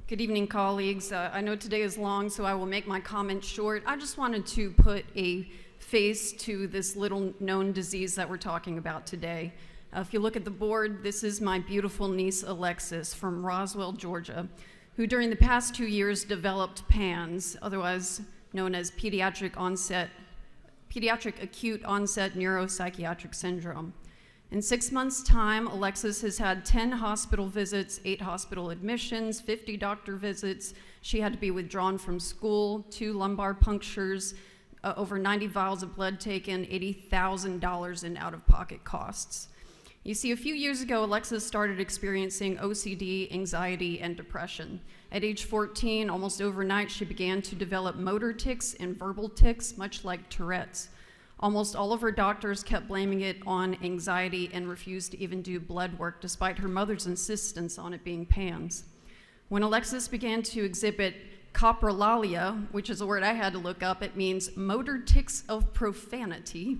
Good evening, colleagues. I know today is long, so I will make my comments short. I just wanted to put a face to this little known disease that we're talking about today. If you look at the board, this is my beautiful niece, Alexis, from Roswell, Georgia, who during the past 2 years developed PANDAS, otherwise known as pediatric acute onset neuropsychiatric syndrome. In 6 months' time, Alexis has had 10 hospital visits, 8 hospital admissions, 50 doctor visits. She had to be withdrawn from school, 2 lumbar punctures, over 90 vials of blood taken, $80,000 in out-of-pocket costs. You see, a few years ago, Alexis started experiencing OCD, anxiety, and depression. At age 14, almost overnight, she began to develop motor tics and verbal tics, much like Tourette's. Almost all of her doctors kept blaming it on anxiety and refused to even do blood work, despite her mother's insistence on it being PANS. When Alexis began to exhibit coprolalia, which is a word I had to look up, it means motor tics of profanity,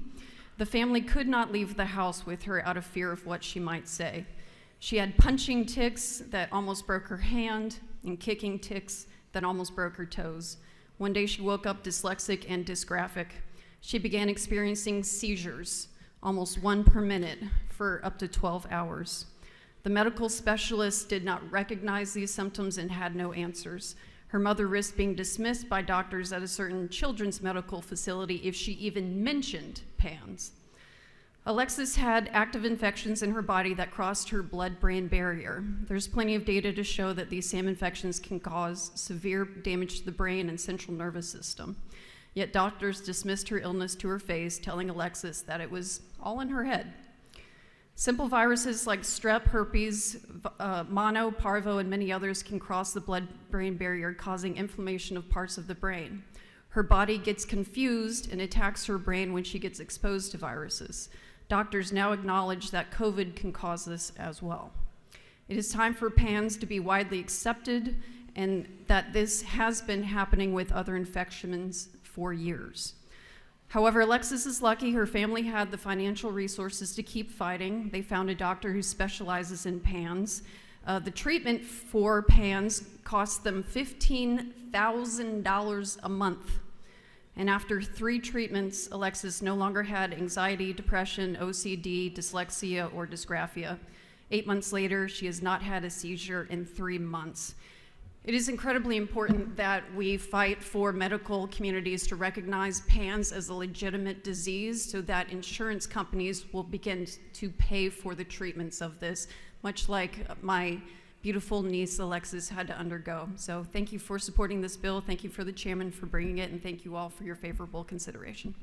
the family could not leave the house with her out of fear of what she might say. She had punching tics that almost broke her hand and kicking tics that almost broke her toes. One day she woke up dyslexic and dysgraphic. She began experiencing seizures, almost 1 per minute, for up to 12 hours. The medical specialists did not recognize these symptoms and had no answers. Her mother risked being dismissed by doctors at a certain children's medical facility if she even mentioned PANS. Alexis had active infections in her body that crossed her blood-brain barrier. There's plenty of data to show that these same infections can cause severe damage to the brain and central nervous system. Yet doctors dismissed her illness to her face, telling Alexis that it was all in her head. Simple viruses like strep, herpes, mono, parvo, and many others can cross the blood-brain barrier, causing inflammation of parts of the brain. Her body gets confused and attacks her brain when she gets exposed to viruses. Doctors now acknowledge that COVID can cause this as well. It is time for PANS to be widely accepted, and that this has been happening with other infections for years. However, Alexis is lucky her family had the financial resources to keep fighting. They found a doctor who specializes in PANS. The treatment for PANS cost them $15,000 a month. And after 3 treatments, Alexis no longer had anxiety, depression, OCD, dyslexia, or dysgraphia. 8 months later, she has not had a seizure in 3 months. It is incredibly important that we fight for medical communities to recognize PANS as a legitimate disease so that insurance companies will begin to pay for the treatments of this, much like my beautiful niece Alexis had to undergo. So thank you for supporting this bill, thank you for the chairman for bringing it, and thank you all for your favorable consideration.